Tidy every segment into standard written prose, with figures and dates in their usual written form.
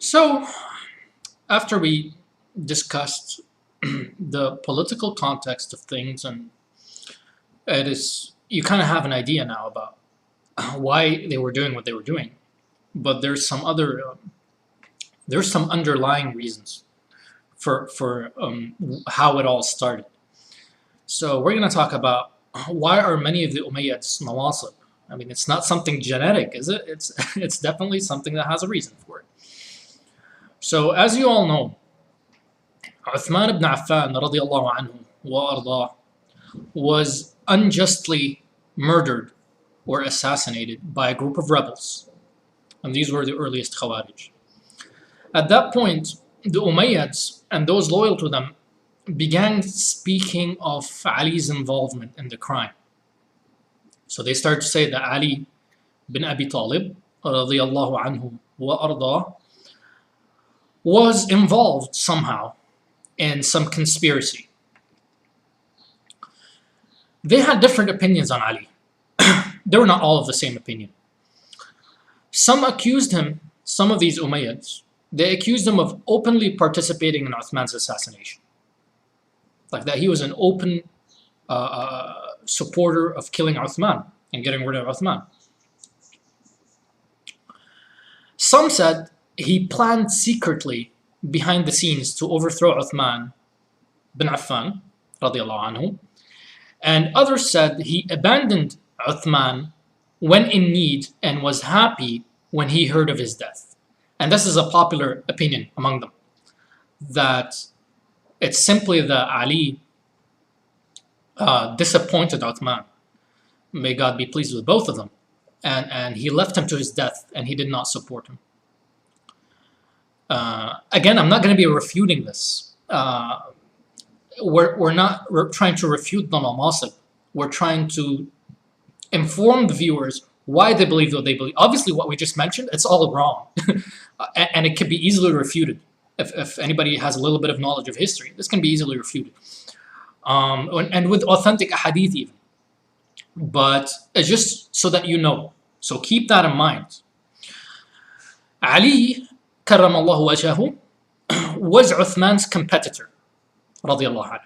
So, after we discussed the political context of things, and it is you kind of have an idea now about why they were doing what they were doing, but there's some underlying reasons for how it all started. So we're going to talk about why are many of the Umayyads nawasib. I mean, it's not something genetic, is it? It's definitely something that has a reason for it. So as you all know, Uthman ibn Affan radiallahu anhu wa ardah was unjustly murdered or assassinated by a group of rebels. And these were the earliest Khawarij. At that point, the Umayyads and those loyal to them began speaking of Ali's involvement in the crime. So they started to say that Ali bin Abi Talib radiallahu anhu wa ardah was involved somehow in some conspiracy. They had different opinions on Ali. They were not all of the same opinion. Some accused him, some of these Umayyads, they accused him of openly participating in Uthman's assassination. Like that he was an open supporter of killing Uthman and getting rid of Uthman. Some said he planned secretly behind the scenes to overthrow Uthman bin Affan radiallahu anhu, and others said he abandoned Uthman when in need and was happy when he heard of his death. And this is a popular opinion among them, that it's simply that Ali disappointed Uthman, may God be pleased with both of them, and he left him to his death and he did not support him. Again, I'm not going to be refuting this. We're trying to refute the nawasib. We're trying to inform the viewers why they believe what they believe. Obviously, what we just mentioned, it's all wrong. And it can be easily refuted. If anybody has a little bit of knowledge of history, this can be easily refuted. And with authentic ahadith even. But it's just so that you know. So keep that in mind. Ali, karramallahu wajhahu, was Uthman's competitor, radiallahu anhu.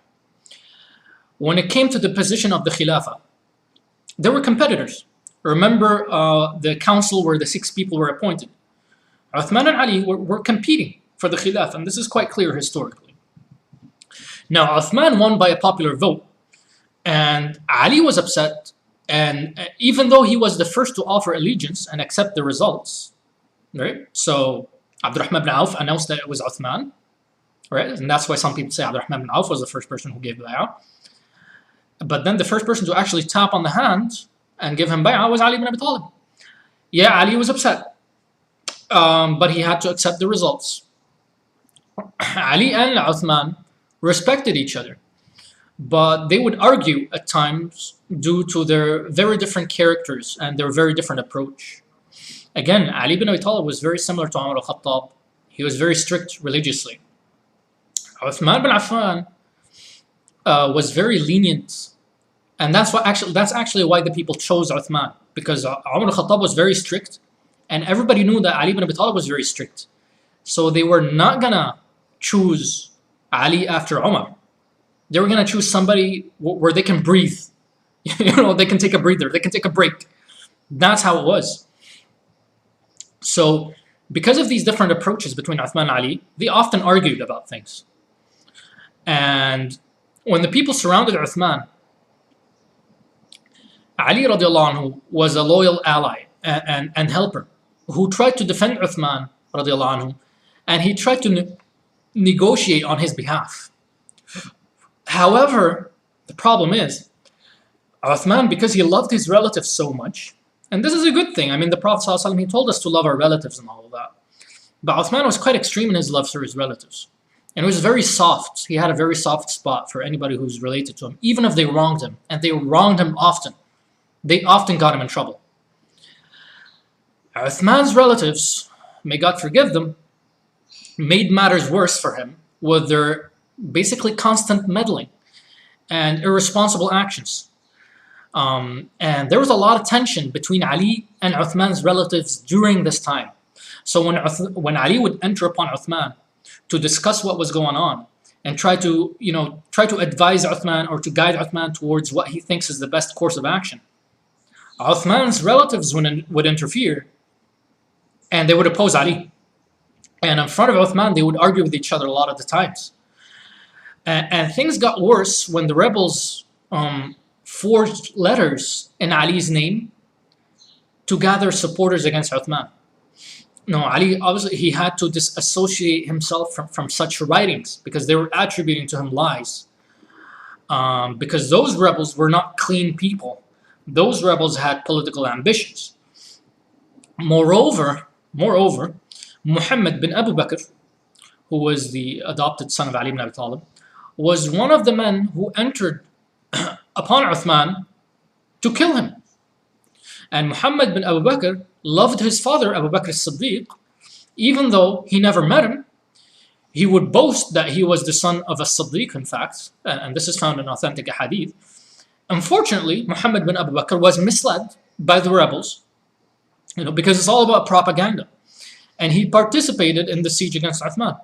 When it came to the position of the Khilafah, there were competitors. Remember the council where the 6 people were appointed. Uthman and Ali were competing for the Khilafah, and this is quite clear historically. Now, Uthman won by a popular vote, and Ali was upset, and even though he was the first to offer allegiance and accept the results, right? So, Abdurrahman ibn Auf announced that it was Uthman, right? And that's why some people say Abdurrahman ibn Auf was the first person who gave bay'ah. But then the first person to actually tap on the hand and give him bay'ah was Ali ibn Abi Talib. Yeah, Ali was upset, but he had to accept the results. Ali and Uthman respected each other, but they would argue at times due to their very different characters and their very different approach. Again, Ali ibn Abi Talib was very similar to Umar al-Khattab. He was very strict religiously. Uthman bin Affan was very lenient, and that's actually why the people chose Uthman, because Umar al-Khattab was very strict, and everybody knew that Ali ibn Abi Talib was very strict. So they were not gonna choose Ali after Umar. They were gonna choose somebody where they can breathe. They can take a breather, they can take a break. That's how it was. So because of these different approaches between Uthman and Ali, they often argued about things. And when the people surrounded Uthman, Ali radiallahu anhu was a loyal ally and helper who tried to defend Uthman radiallahu anhu, and he tried to negotiate on his behalf. However, the problem is, Uthman, because he loved his relatives so much, and this is a good thing. I mean, the Prophet ﷺ, he told us to love our relatives and all of that. But Uthman was quite extreme in his love for his relatives. And it was very soft. He had a very soft spot for anybody who's related to him, even if they wronged him. And they wronged him often. They often got him in trouble. Uthman's relatives, may God forgive them, made matters worse for him with their basically constant meddling and irresponsible actions. And there was a lot of tension between Ali and Uthman's relatives during this time. So when Ali would enter upon Uthman to discuss what was going on and try to advise Uthman or to guide Uthman towards what he thinks is the best course of action, Uthman's relatives would interfere and they would oppose Ali. And in front of Uthman, they would argue with each other a lot of the times. And things got worse when the rebels forged letters in Ali's name to gather supporters against Uthman. No, Ali, obviously, he had to disassociate himself from such writings because they were attributing to him lies. Because those rebels were not clean people. Those rebels had political ambitions. Moreover, Muhammad bin Abu Bakr, who was the adopted son of Ali ibn Abi Talib, was one of the men who entered upon Uthman to kill him. And Muhammad bin Abu Bakr loved his father, Abu Bakr as-Siddiq, even though he never met him. He would boast that he was the son of a Siddiq, in fact, and this is found in authentic hadith. Unfortunately, Muhammad bin Abu Bakr was misled by the rebels, because it's all about propaganda. And he participated in the siege against Uthman.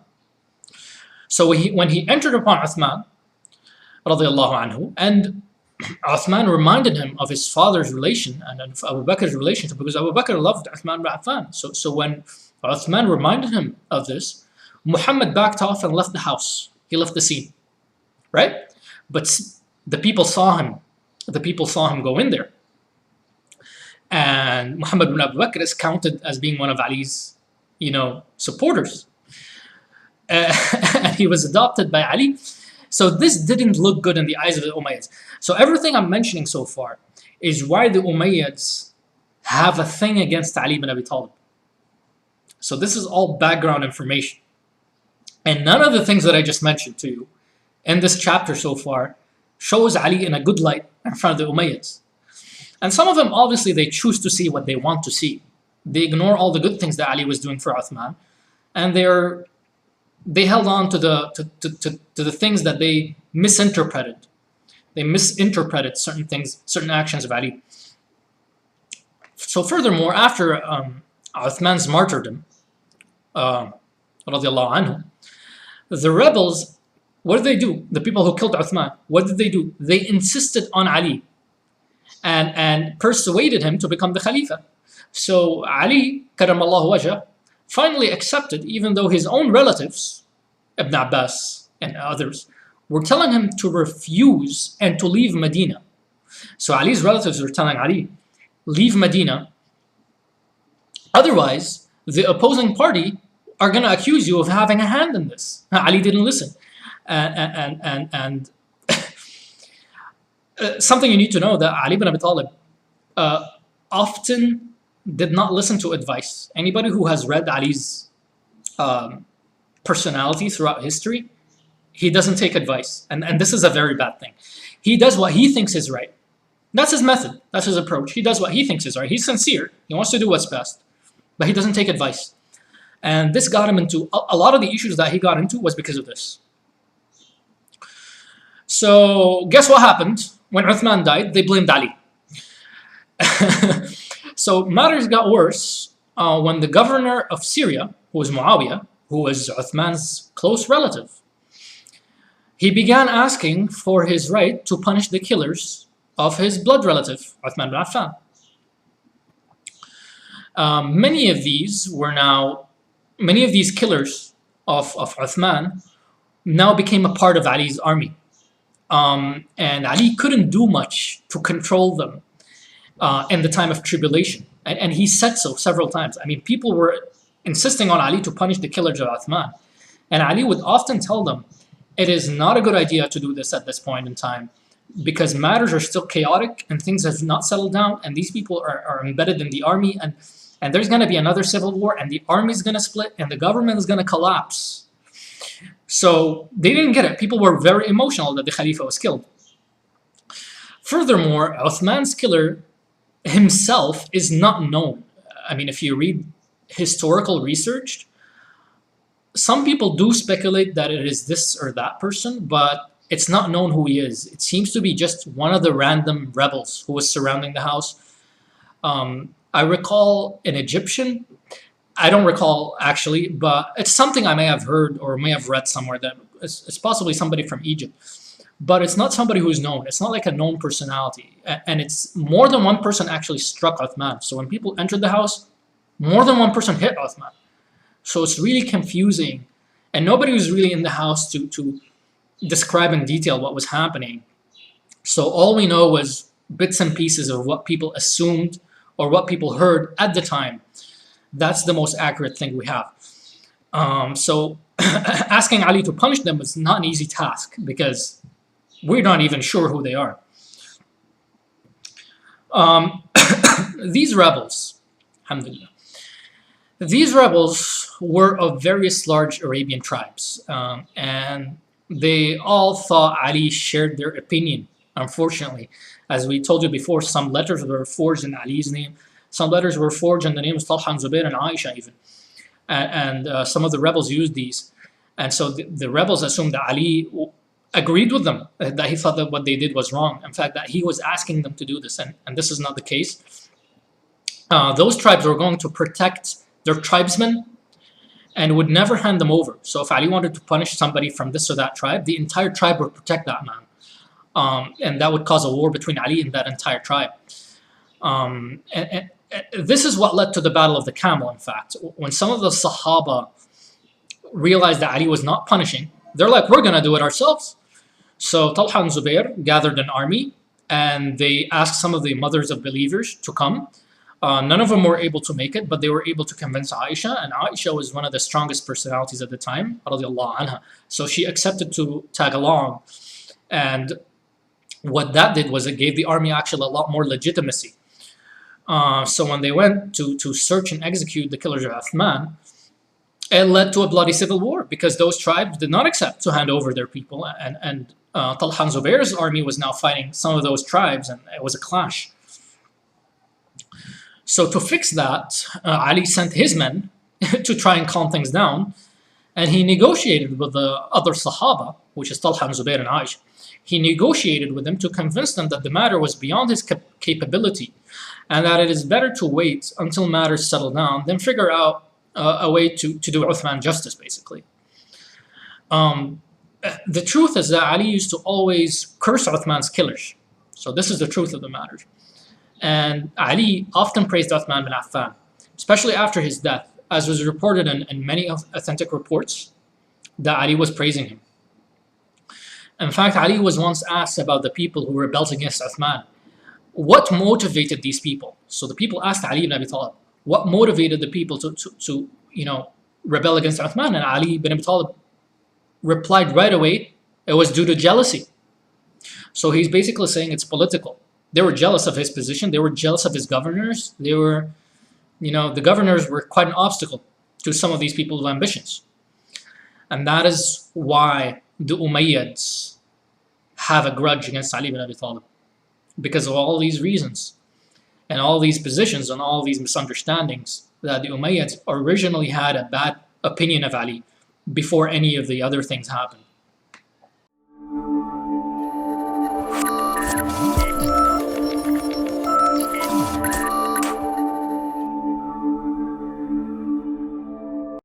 So when he entered upon Uthman, radiallahu anhu, and Uthman reminded him of his father's relation and of Abu Bakr's relationship, because Abu Bakr loved Uthman bin Affan. So when Uthman reminded him of this, Muhammad backed off and left the house. He left the scene, right? But the people saw him. The people saw him go in there. And Muhammad bin Abu Bakr is counted as being one of Ali's, supporters. And he was adopted by Ali. So this didn't look good in the eyes of the Umayyads. So everything I'm mentioning so far is why the Umayyads have a thing against Ali ibn Abi Talib. So this is all background information. And none of the things that I just mentioned to you in this chapter so far shows Ali in a good light in front of the Umayyads. And some of them, obviously, they choose to see what they want to see. They ignore all the good things that Ali was doing for Uthman. And they held on to the things that they misinterpreted. They misinterpreted certain things, certain actions of Ali. So furthermore, after Uthman's martyrdom, radiallahu anhu, the rebels, what did they do? The people who killed Uthman, what did they do? They insisted on Ali and persuaded him to become the Khalifa. So Ali, karamallahu wajhah, finally accepted, even though his own relatives, Ibn Abbas and others, were telling him to refuse and to leave Medina. So Ali's relatives were telling Ali, leave Medina. Otherwise, the opposing party are going to accuse you of having a hand in this. Ali didn't listen. And something you need to know, that Ali ibn Abi Talib often did not listen to advice. Anybody who has read Ali's personality throughout history, he doesn't take advice. And this is a very bad thing. He does what he thinks is right. That's his method. That's his approach. He does what he thinks is right. He's sincere. He wants to do what's best. But he doesn't take advice. And this got him into, a lot of the issues that he got into was because of this. So guess what happened? When Uthman died, they blamed Ali. So matters got worse when the governor of Syria, who was Muawiyah, who was Uthman's close relative, he began asking for his right to punish the killers of his blood relative, Uthman bin Affan. Many of these killers of Uthman now became a part of Ali's army. And Ali couldn't do much to control them in the time of tribulation. And he said so several times. I mean, people were insisting on Ali to punish the killers of Uthman. And Ali would often tell them, it is not a good idea to do this at this point in time, because matters are still chaotic and things have not settled down, and these people are embedded in the army, and there's going to be another civil war, and the army is going to split, and the government is going to collapse. So they didn't get it. People were very emotional that the Khalifa was killed. Furthermore, Uthman's killer himself is not known. I mean, if you read historical research, some people do speculate that it is this or that person, but it's not known who he is. It seems to be just one of the random rebels who was surrounding the house. I recall an Egyptian I don't recall actually, but it's something I may have heard or may have read somewhere that it's possibly somebody from Egypt. But it's not somebody who's known. It's not like a known personality. And it's more than one person actually struck Uthman. So when people entered the house, more than one person hit Uthman. So it's really confusing. And nobody was really in the house to describe in detail what was happening. So all we know was bits and pieces of what people assumed or what people heard at the time. That's the most accurate thing we have. So asking Ali to punish them was not an easy task because we're not even sure who they are. These rebels, alhamdulillah, these rebels were of various large Arabian tribes, and they all thought Ali shared their opinion. Unfortunately, as we told you before, some letters were forged in Ali's name. Some letters were forged in the names Talha and Zubair and Aisha even. And some of the rebels used these. And so the rebels assumed that Ali agreed with them, that he thought that what they did was wrong. In fact, that he was asking them to do this, and this is not the case. Those tribes were going to protect their tribesmen and would never hand them over. So if Ali wanted to punish somebody from this or that tribe, the entire tribe would protect that man. And that would cause a war between Ali and that entire tribe. And this is what led to the Battle of the Camel, in fact. When some of the Sahaba realized that Ali was not punishing, they're like, we're going to do it ourselves. So Talha and Zubair gathered an army, and they asked some of the mothers of believers to come. None of them were able to make it, but they were able to convince Aisha, and Aisha was one of the strongest personalities at the time, radiallahu anha. So she accepted to tag along, and what that did was it gave the army actually a lot more legitimacy. So when they went to search and execute the killers of Uthman, it led to a bloody civil war because those tribes did not accept to hand over their people, and Talha and Zubair's army was now fighting some of those tribes, and it was a clash. So to fix that, Ali sent his men to try and calm things down, and he negotiated with the other Sahaba, which is Talha and Zubair and Aisha. He negotiated with them to convince them that the matter was beyond his capability, and that it is better to wait until matters settle down than figure out a way to do Uthman justice, basically. The truth is that Ali used to always curse Uthman's killers. So this is the truth of the matter. And Ali often praised Uthman bin Affan, especially after his death, as was reported in many authentic reports that Ali was praising him. In fact, Ali was once asked about the people who rebelled against Uthman. What motivated these people? So the people asked Ali ibn Abi Talib, what motivated the people to rebel against Uthman? And Ali ibn Abi Talib replied right away, it was due to jealousy. So he's basically saying it's political. They were jealous of his position. They were jealous of his governors. They were, the governors were quite an obstacle to some of these people's ambitions. And that is why the Umayyads have a grudge against Ali ibn Abi Talib. Because of all these reasons and all these positions and all these misunderstandings, that the Umayyads originally had a bad opinion of Ali before any of the other things happened.